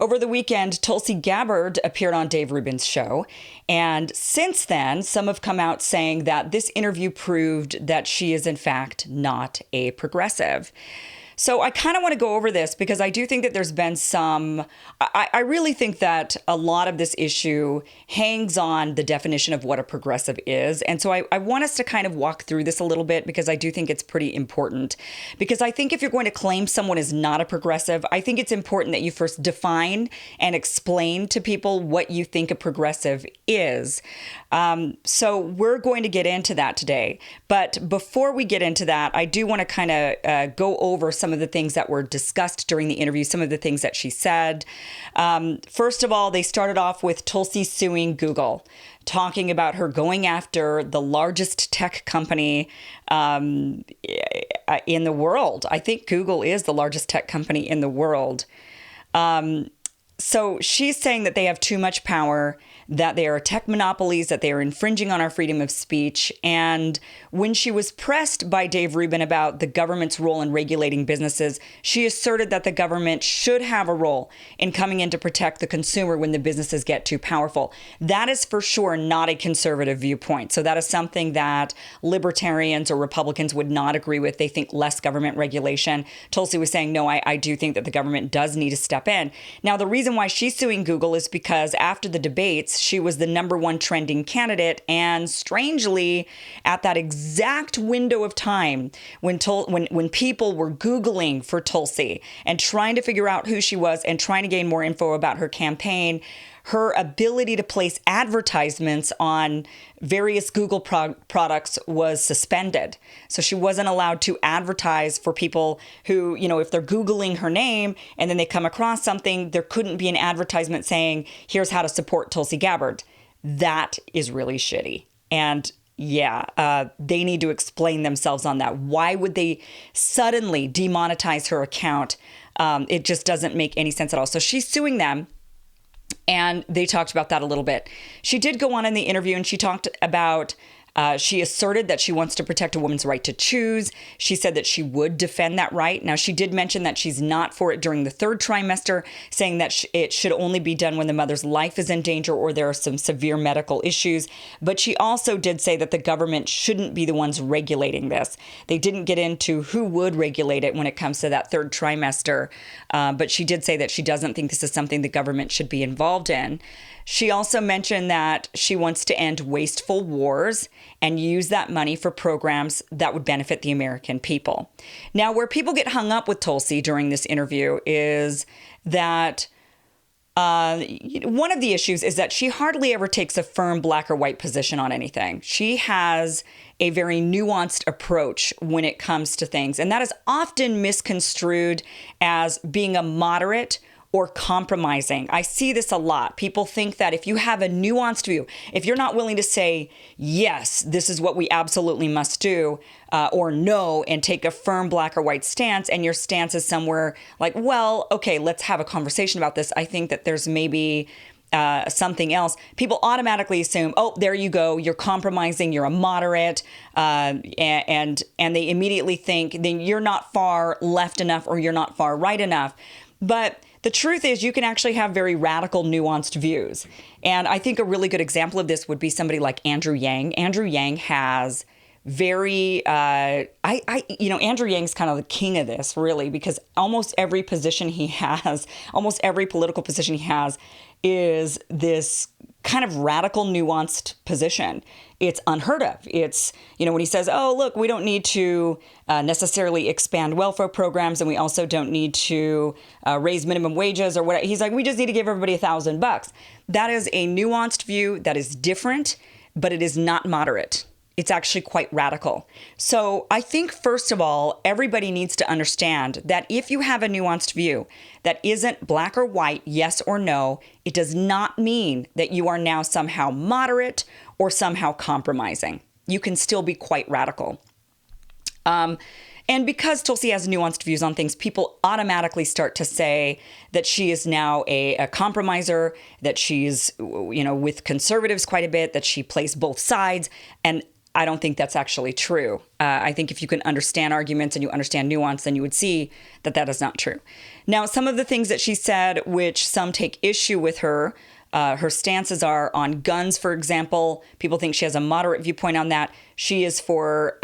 Over the weekend, Tulsi Gabbard appeared on Dave Rubin's show. And since then, some have come out saying that this interview proved that she is, in fact, not a progressive. So I kind of want to go over this because I do think that there's been I really think that a lot of this issue hangs on the definition of what a progressive is. And so I want us to kind of walk through this a little bit because I do think it's pretty important. Because I think if you're going to claim someone is not a progressive, I think it's important that you first define and explain to people what you think a progressive is. So we're going to get into that today. But before we get into that, I do want to kind of go over some of the things that were discussed during the interview, some of the things that she said. First of all, they started off with Tulsi suing Google, talking about her going after the largest tech company in the world. I think Google is the largest tech company in the world. So she's saying that they have too much power, that they are tech monopolies, that they are infringing on our freedom of speech. And when she was pressed by Dave Rubin about the government's role in regulating businesses, she asserted that the government should have a role in coming in to protect the consumer when the businesses get too powerful. That is for sure not a conservative viewpoint. So that is something that libertarians or Republicans would not agree with. They think less government regulation. Tulsi was saying, no, I do think that the government does need to step in. Now, the reason why she's suing Google is because after the debates, she was the #1 trending candidate. And strangely, at that exact window of time when people were Googling for Tulsi and trying to figure out who she was and trying to gain more info about her campaign, her ability to place advertisements on various Google products was suspended. So she wasn't allowed to advertise for people who, if they're Googling her name and then they come across something, there couldn't be an advertisement saying, here's how to support Tulsi Gabbard. That is really shitty. And they need to explain themselves on that. Why would they suddenly demonetize her account? It just doesn't make any sense at all. So she's suing them. And they talked about that a little bit. She did go on in the interview and she talked about, she asserted that she wants to protect a woman's right to choose. She said that she would defend that right. Now, she did mention that she's not for it during the 3rd trimester, saying that it should only be done when the mother's life is in danger or there are some severe medical issues. But she also did say that the government shouldn't be the ones regulating this. They didn't get into who would regulate it when it comes to that 3rd trimester. But she did say that she doesn't think this is something the government should be involved in. She also mentioned that she wants to end wasteful wars and use that money for programs that would benefit the American people. Now, where people get hung up with Tulsi during this interview is that one of the issues is that she hardly ever takes a firm black or white position on anything. She has a very nuanced approach when it comes to things, and that is often misconstrued as being a moderate or compromising. I see this a lot. People think that if you have a nuanced view, if you're not willing to say, yes, this is what we absolutely must do, or no, and take a firm black or white stance, and your stance is somewhere like, well, okay, let's have a conversation about this. I think that there's maybe something else. People automatically assume, oh, there you go, you're compromising, you're a moderate, and they immediately think then you're not far left enough or you're not far right enough. But the truth is you can actually have very radical, nuanced views. And I think a really good example of this would be somebody like Andrew Yang. Andrew Yang has very, Andrew Yang's kind of the king of this, really, because almost every position he has, almost every political position he has is this kind of radical, nuanced position. It's unheard of. It's, when he says, oh, look, we don't need to necessarily expand welfare programs, and we also don't need to raise minimum wages or whatever. He's like, we just need to give everybody $1,000. That is a nuanced view that is different, but it is not moderate. It's actually quite radical. So I think, first of all, everybody needs to understand that if you have a nuanced view that isn't black or white, yes or no, it does not mean that you are now somehow moderate or somehow compromising. You can still be quite radical. And because Tulsi has nuanced views on things, people automatically start to say that she is now a compromiser, that she's, with conservatives quite a bit, that she plays both sides. And I don't think that's actually true. I think if you can understand arguments and you understand nuance, then you would see that that is not true. Now, some of the things that she said, which some take issue with her stances are on guns, for example. People think she has a moderate viewpoint on that. She is for,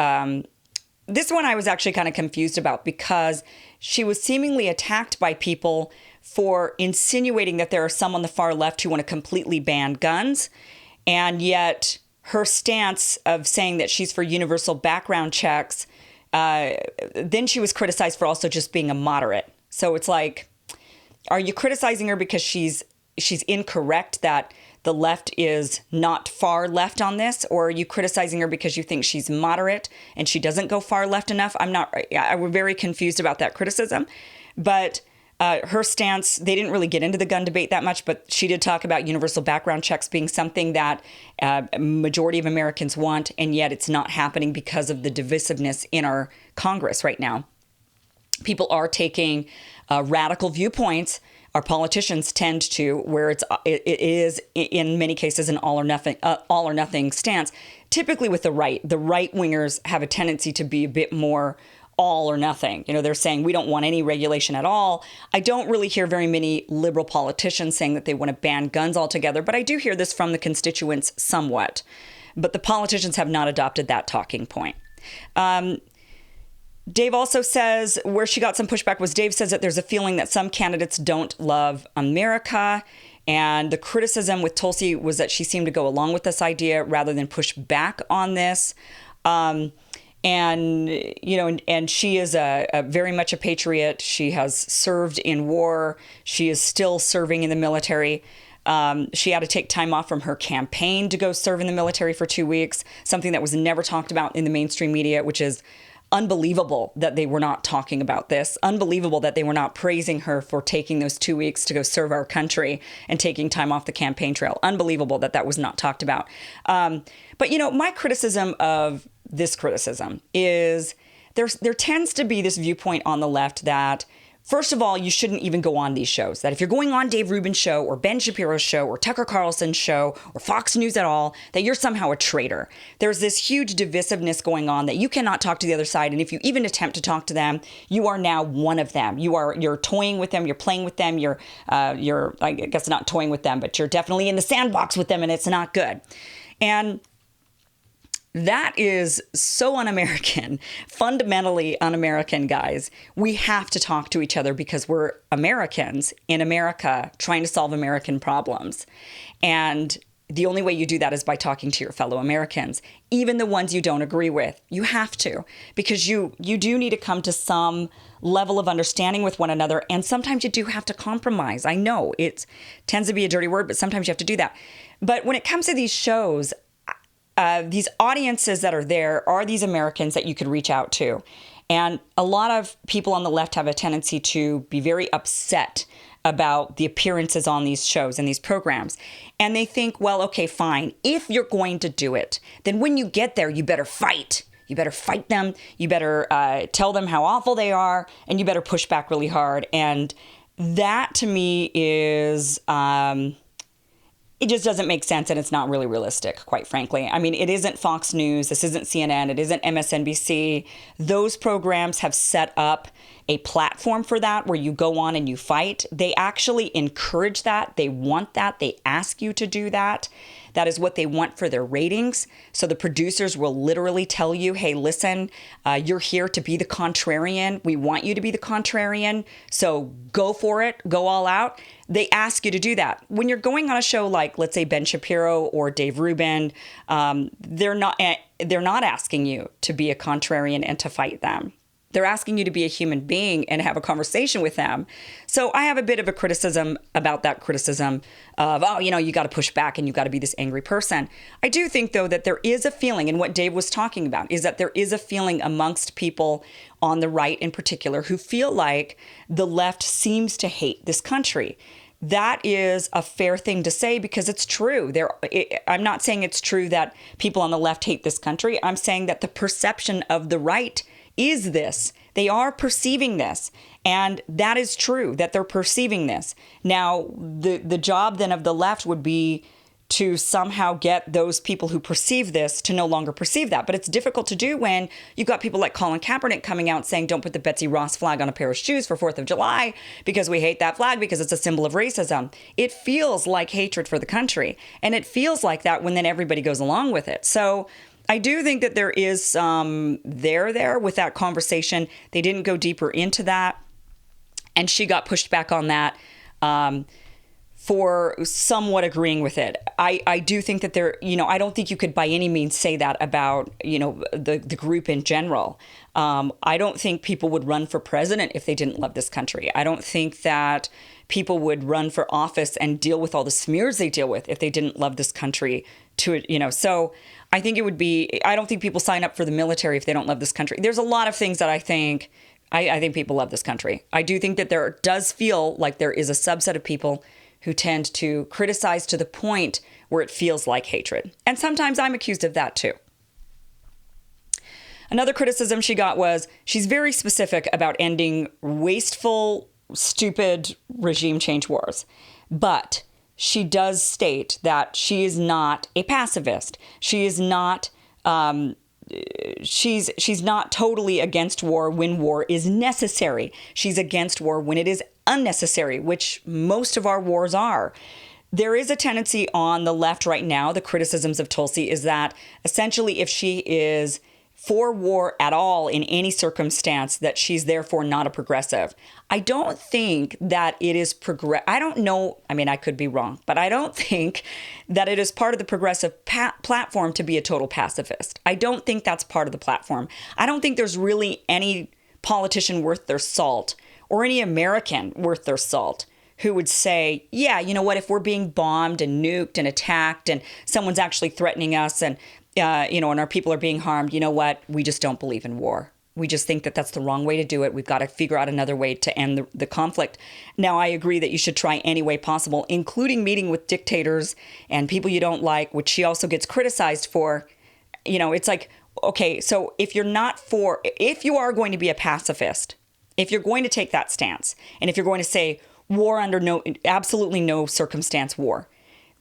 this one I was actually kind of confused about because she was seemingly attacked by people for insinuating that there are some on the far left who want to completely ban guns. And yet her stance of saying that she's for universal background checks, then she was criticized for also just being a moderate. So it's like, are you criticizing her because she's incorrect that the left is not far left on this, or are you criticizing her because you think she's moderate and she doesn't go far left enough? I'm very confused about that criticism. But her stance, they didn't really get into the gun debate that much, but she did talk about universal background checks being something that a majority of Americans want, and yet it's not happening because of the divisiveness in our Congress right now. People are taking radical viewpoints. Our politicians tend to, where it is in many cases an all or nothing stance. Typically with the right wingers have a tendency to be a bit more all or nothing. You know, they're saying we don't want any regulation at all. I don't really hear very many liberal politicians saying that they want to ban guns altogether, but I do hear this from the constituents somewhat. But the politicians have not adopted that talking point. Dave also says, where she got some pushback was Dave says that there's a feeling that some candidates don't love America. And the criticism with Tulsi was that she seemed to go along with this idea rather than push back on this. And she is a very much a patriot. She has served in war. She is still serving in the military. She had to take time off from her campaign to go serve in the military for 2 weeks, something that was never talked about in the mainstream media, which is unbelievable that they were not talking about this. Unbelievable that they were not praising her for taking those 2 weeks to go serve our country and taking time off the campaign trail. Unbelievable that that was not talked about. But, my criticism of this criticism is there tends to be this viewpoint on the left that, first of all, you shouldn't even go on these shows. That if you're going on Dave Rubin's show or Ben Shapiro's show or Tucker Carlson's show or Fox News at all, that you're somehow a traitor. There's this huge divisiveness going on that you cannot talk to the other side. And if you even attempt to talk to them, you are now one of them. You're toying with them. You're playing with them. You're I guess not toying with them, but you're definitely in the sandbox with them, and it's not good. And that is so un-American, fundamentally un-American, guys. We have to talk to each other because we're Americans in America trying to solve American problems. And the only way you do that is by talking to your fellow Americans, even the ones you don't agree with. You have to, because you do need to come to some level of understanding with one another. And sometimes you do have to compromise. I know it tends to be a dirty word, but sometimes you have to do that. But when it comes to these shows, these audiences that are there are these Americans that you could reach out to. And a lot of people on the left have a tendency to be very upset about the appearances on these shows and these programs. And they think, well, okay, fine. If you're going to do it, then when you get there, you better fight. You better fight them. You better tell them how awful they are. And you better push back really hard. And that to me is... it just doesn't make sense, and it's not really realistic, quite frankly. I mean, it isn't Fox News. This isn't CNN. It isn't MSNBC. Those programs have set up a platform for that where you go on and you fight. They actually encourage that. They want that. They ask you to do that. That is what they want for their ratings. So the producers will literally tell you, hey, listen, you're here to be the contrarian. We want you to be the contrarian. So go for it. Go all out. They ask you to do that. When you're going on a show like, let's say, Ben Shapiro or Dave Rubin, they're not asking you to be a contrarian and to fight them. They're asking you to be a human being and have a conversation with them. So I have a bit of a criticism about that criticism of, you got to push back and you got to be this angry person. I do think, though, that there is a feeling, and what Dave was talking about is that there is a feeling amongst people on the right in particular who feel like the left seems to hate this country. That is a fair thing to say because it's true. I'm not saying it's true that people on the left hate this country. I'm saying that the perception of the right is this. They are perceiving this. And that is true, that they're perceiving this. Now, the job then of the left would be to somehow get those people who perceive this to no longer perceive that. But it's difficult to do when you've got people like Colin Kaepernick coming out saying, don't put the Betsy Ross flag on a pair of shoes for 4th of July because we hate that flag because it's a symbol of racism. It feels like hatred for the country. And it feels like that when then everybody goes along with it. So I do think that there is some there with that conversation. They didn't go deeper into that. And she got pushed back on that. For somewhat agreeing with it. I do think that I don't think you could by any means say that about, the group in general. I don't think people would run for president if they didn't love this country. I don't think that people would run for office and deal with all the smears they deal with if they didn't love this country so I think it would be, I don't think people sign up for the military if they don't love this country. There's a lot of things that I think people love this country. I do think that there does feel like there is a subset of people who tend to criticize to the point where it feels like hatred. And sometimes I'm accused of that too. Another criticism she got was she's very specific about ending wasteful, stupid regime change wars. But she does state that she is not a pacifist. She is not, she's not totally against war when war is necessary. She's against war when it is unnecessary, which most of our wars are. There is a tendency on the left right now, the criticisms of Tulsi is that essentially if she is for war at all in any circumstance, that she's therefore not a progressive. I don't think that it is I don't know. I mean, I could be wrong, but I don't think that it is part of the progressive platform to be a total pacifist. I don't think that's part of the platform. I don't think there's really any politician worth their salt or any American worth their salt who would say, yeah, you know what, if we're being bombed and nuked and attacked and someone's actually threatening us and, and our people are being harmed, you know what, we just don't believe in war. We just think that that's the wrong way to do it. We've got to figure out another way to end the conflict. Now, I agree that you should try any way possible, including meeting with dictators and people you don't like, which she also gets criticized for. It's like, okay, so if you are going to be a pacifist, if you're going to take that stance, and if you're going to say war under absolutely no circumstance war,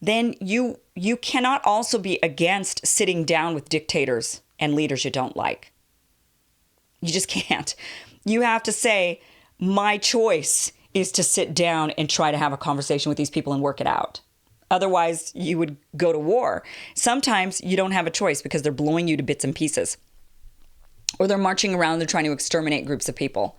then you cannot also be against sitting down with dictators and leaders you don't like. You just can't. You have to say, my choice is to sit down and try to have a conversation with these people and work it out. Otherwise, you would go to war. Sometimes you don't have a choice because they're blowing you to bits and pieces. Or they're marching around, they're trying to exterminate groups of people.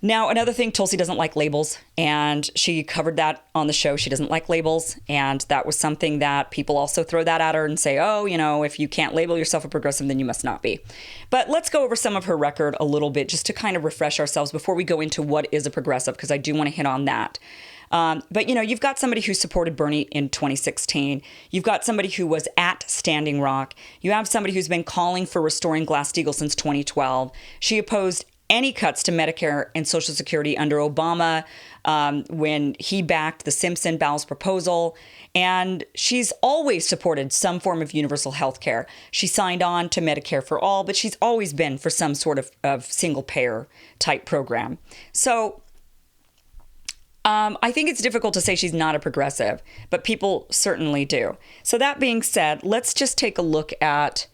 Now, another thing, Tulsi doesn't like labels, and she covered that on the show. She doesn't like labels, and that was something that people also throw that at her and say, oh, if you can't label yourself a progressive, then you must not be. But let's go over some of her record a little bit just to kind of refresh ourselves before we go into what is a progressive, because I do want to hit on that. But, you've got somebody who supported Bernie in 2016. You've got somebody who was at Standing Rock. You have somebody who's been calling for restoring Glass-Steagall since 2012. She opposed any cuts to Medicare and Social Security under Obama when he backed the Simpson-Bowles proposal. And she's always supported some form of universal health care. She signed on to Medicare for All, but she's always been for some sort of single-payer type program. So I think it's difficult to say she's not a progressive, but people certainly do. So that being said, let's just take a look at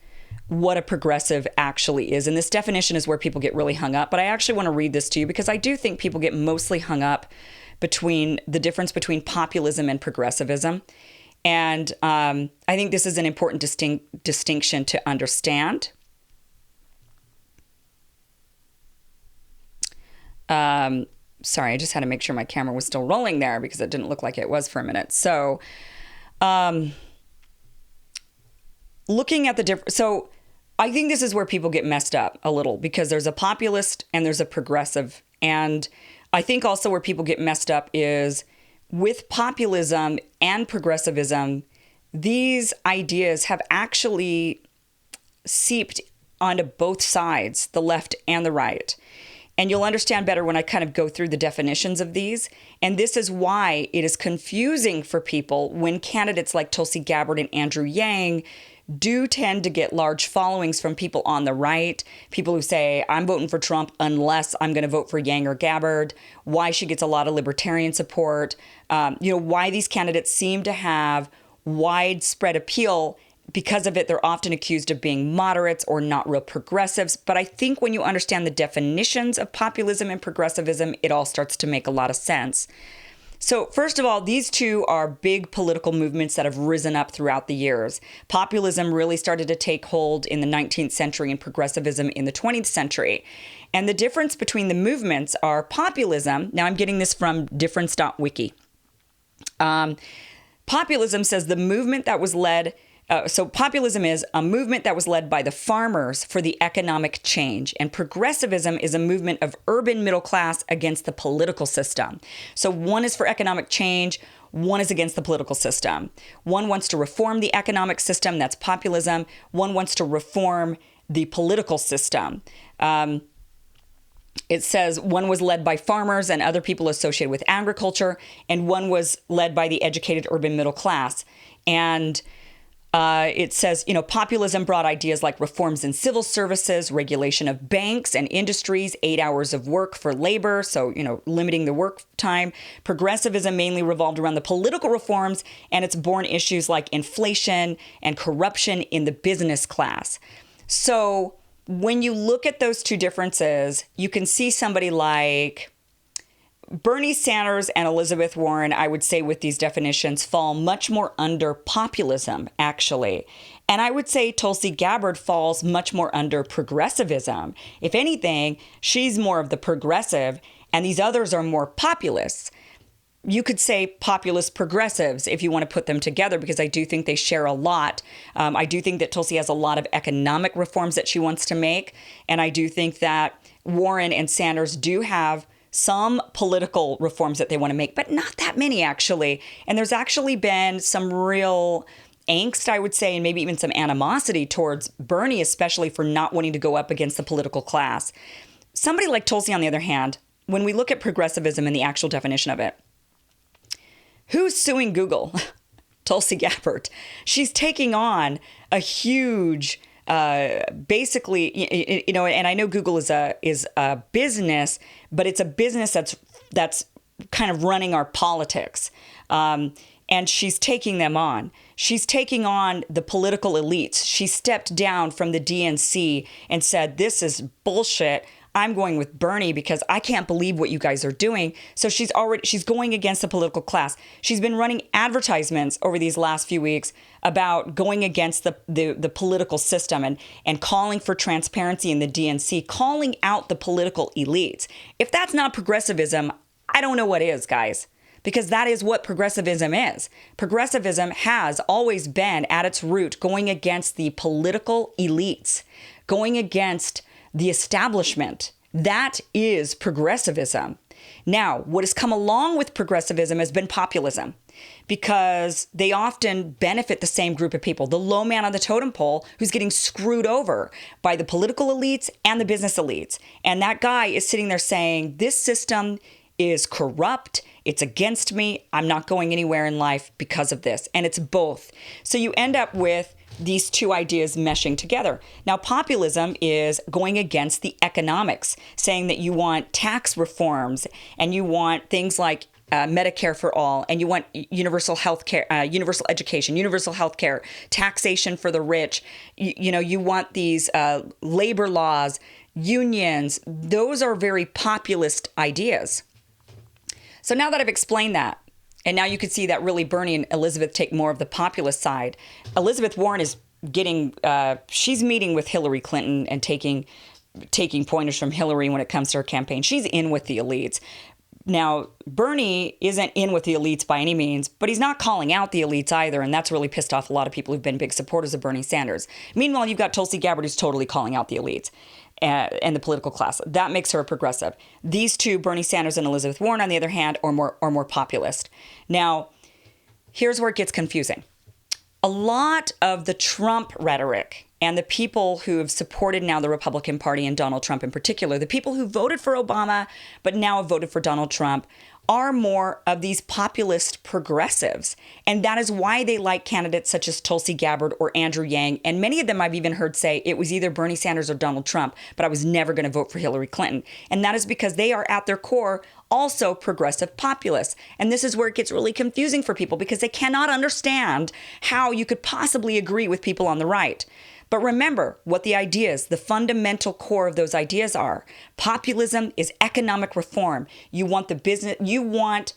what a progressive actually is. And this definition is where people get really hung up. But I actually want to read this to you because I do think people get mostly hung up between the difference between populism and progressivism. And I think this is an important distinction to understand. Sorry, I just had to make sure my camera was still rolling there because it didn't look like it was for a minute. So looking at the difference, so I think this is where people get messed up a little because there's a populist and there's a progressive. And I think also where people get messed up is with populism and progressivism, these ideas have actually seeped onto both sides, the left and the right. And you'll understand better when I kind of go through the definitions of these. And this is why it is confusing for people when candidates like Tulsi Gabbard and Andrew Yang do tend to get large followings from people on the right, people who say, I'm voting for Trump unless I'm going to vote for Yang or Gabbard, why she gets a lot of libertarian support, why these candidates seem to have widespread appeal. Because of it, they're often accused of being moderates or not real progressives. But I think when you understand the definitions of populism and progressivism, it all starts to make a lot of sense. So first of all, these two are big political movements that have risen up throughout the years. Populism really started to take hold in the 19th century and progressivism in the 20th century. And the difference between the movements are populism. Now I'm getting this from difference.wiki. Populism says the movement that was led So populism is a movement that was led by the farmers for the economic change, and progressivism is a movement of urban middle class against the political system. So one is for economic change, one is against the political system. One wants to reform the economic system, that's populism. One wants to reform the political system. It says one was led by farmers and other people associated with agriculture, and one was led by the educated urban middle class. And it says, populism brought ideas like reforms in civil services, regulation of banks and industries, 8 hours of work for labor, so, limiting the work time. Progressivism mainly revolved around the political reforms, and it's born issues like inflation and corruption in the business class. So when you look at those two differences, you can see somebody like Bernie Sanders and Elizabeth Warren, I would say with these definitions, fall much more under populism, actually. And I would say Tulsi Gabbard falls much more under progressivism. If anything, she's more of the progressive, and these others are more populists. You could say populist progressives if you want to put them together, because I do think they share a lot. I do think that Tulsi has a lot of economic reforms that she wants to make. And I do think that Warren and Sanders do have some political reforms that they want to make, but not that many, actually. And there's actually been some real angst, I would say, and maybe even some animosity towards Bernie, especially for not wanting to go up against the political class. Somebody like Tulsi, on the other hand, when we look at progressivism and the actual definition of it, who's suing Google? Tulsi Gabbard. She's taking on a huge basically, and I know Google is a business, but it's a business that's kind of running our politics. And she's taking them on. She's taking on the political elites. She stepped down from the DNC and said, this is bullshit. I'm going with Bernie because I can't believe what you guys are doing. So she's going against the political class. She's been running advertisements over these last few weeks about going against the political system and calling for transparency in the DNC, calling out the political elites. If that's not progressivism, I don't know what is, guys, because that is what progressivism is. Progressivism has always been at its root going against the political elites, going against the establishment. That is progressivism. Now, what has come along with progressivism has been populism, because they often benefit the same group of people, the low man on the totem pole who's getting screwed over by the political elites and the business elites. And that guy is sitting there saying, this system is corrupt. It's against me. I'm not going anywhere in life because of this. And it's both. So you end up with these two ideas meshing together. Now, populism is going against the economics, saying that you want tax reforms and you want things like Medicare for all, and you want universal health care, universal education, universal health care, taxation for the rich. You want these labor laws, unions. Those are very populist ideas. So now that I've explained that, and now you can see that really Bernie and Elizabeth take more of the populist side. Elizabeth Warren is she's meeting with Hillary Clinton and taking pointers from Hillary when it comes to her campaign. She's in with the elites. Now, Bernie isn't in with the elites by any means, but he's not calling out the elites either, and that's really pissed off a lot of people who've been big supporters of Bernie Sanders. Meanwhile, you've got Tulsi Gabbard, who's totally calling out the elites and the political class. That makes her a progressive. These two, Bernie Sanders and Elizabeth Warren, on the other hand, are more populist. Now, here's where it gets confusing. A lot of the Trump rhetoric and the people who have supported now the Republican Party and Donald Trump in particular, the people who voted for Obama but now have voted for Donald Trump, are more of these populist progressives. And that is why they like candidates such as Tulsi Gabbard or Andrew Yang. And many of them I've even heard say it was either Bernie Sanders or Donald Trump, but I was never going to vote for Hillary Clinton. And that is because they are at their core also progressive populists. And this is where it gets really confusing for people because they cannot understand how you could possibly agree with people on the right. But remember what the ideas, the fundamental core of those ideas are. Populism is economic reform. You want the business, you want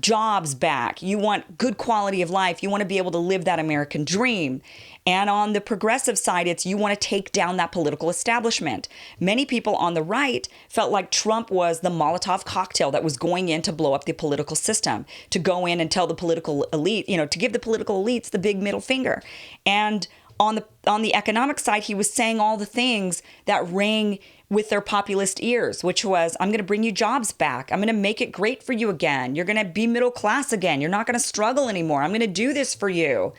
jobs back. You want good quality of life. You want to be able to live that American dream. And on the progressive side, it's you want to take down that political establishment. Many people on the right felt like Trump was the Molotov cocktail that was going in to blow up the political system, to go in and tell the political elite, to give the political elites the big middle finger. And on the economic side, he was saying all the things that rang with their populist ears, which was, I'm going to bring you jobs back. I'm going to make it great for you again. You're going to be middle class again. You're not going to struggle anymore. I'm going to do this for you.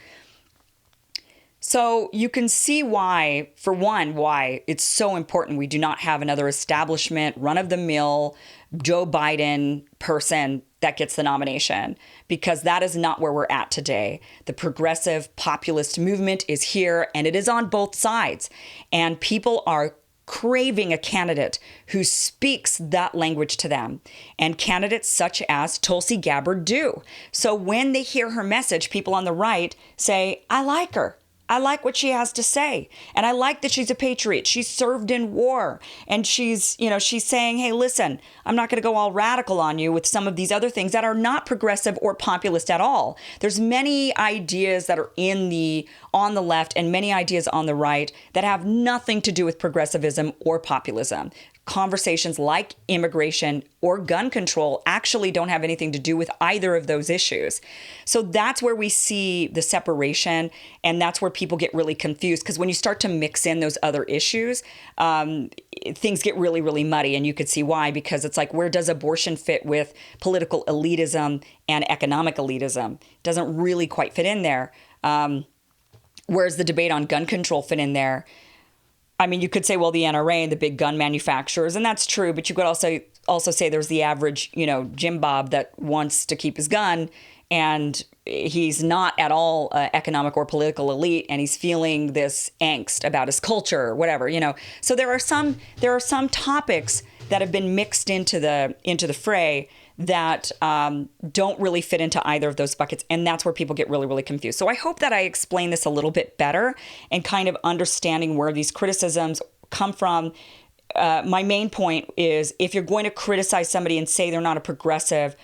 So you can see why, for one, why it's so important we do not have another establishment, run-of-the-mill Joe Biden person that gets the nomination, because that is not where we're at today. The progressive populist movement is here, and it is on both sides. And people are craving a candidate who speaks that language to them. And candidates such as Tulsi Gabbard do. So when they hear her message, people on the right say, I like her. I like what she has to say. And I like that she's a patriot. She's served in war. And she's saying, hey, listen, I'm not going to go all radical on you with some of these other things that are not progressive or populist at all. There's many ideas that are on the left and many ideas on the right that have nothing to do with progressivism or populism. Conversations like immigration or gun control actually don't have anything to do with either of those issues. So that's where we see the separation, and that's where people get really confused, because when you start to mix in those other issues, things get really, really muddy, and you could see why, because it's like, where does abortion fit with political elitism and economic elitism? It doesn't really quite fit in there. Where's the debate on gun control fit in there? I mean, you could say, well, the NRA and the big gun manufacturers, and that's true, but you could also say there's the average, Jim Bob that wants to keep his gun, and he's not at all economic or political elite, and he's feeling this angst about his culture or whatever, So there are some topics that have been mixed into the fray that don't really fit into either of those buckets. And that's where people get really, really confused. So I hope that I explain this a little bit better and kind of understanding where these criticisms come from. My main point is, if you're going to criticize somebody and say they're not a progressive,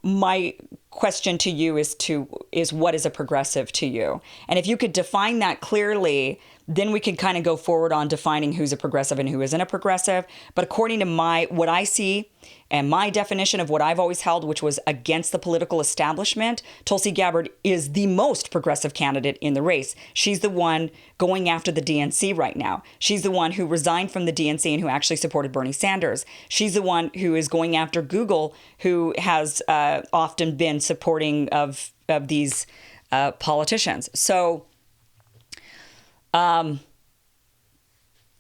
my question to you is what is a progressive to you? And if you could define that clearly, then we can kind of go forward on defining who's a progressive and who isn't a progressive. But according to what I see and my definition of what I've always held, which was against the political establishment, Tulsi Gabbard is the most progressive candidate in the race. She's the one going after the DNC right now. She's the one who resigned from the DNC and who actually supported Bernie Sanders. She's the one who is going after Google, who has often been supporting of these politicians. So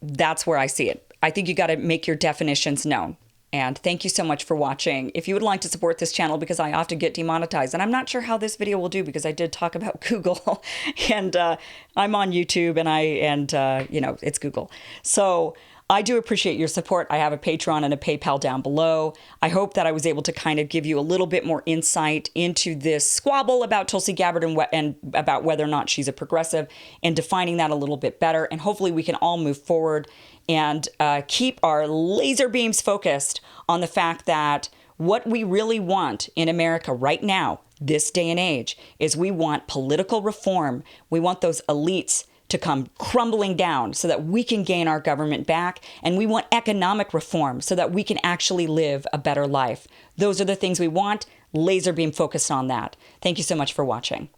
that's where I see it. I think you got to make your definitions known. And thank you so much for watching. If you would like to support this channel, because I often get demonetized, and I'm not sure how this video will do because I did talk about Google, and I'm on YouTube, and it's Google. So I do appreciate your support. I have a Patreon and a PayPal down below. I hope that I was able to kind of give you a little bit more insight into this squabble about Tulsi Gabbard and about whether or not she's a progressive, and defining that a little bit better. And hopefully we can all move forward and keep our laser beams focused on the fact that what we really want in America right now, this day and age, is we want political reform. We want those elites to come crumbling down so that we can gain our government back. And we want economic reform so that we can actually live a better life. Those are the things we want. Laser beam focused on that. Thank you so much for watching.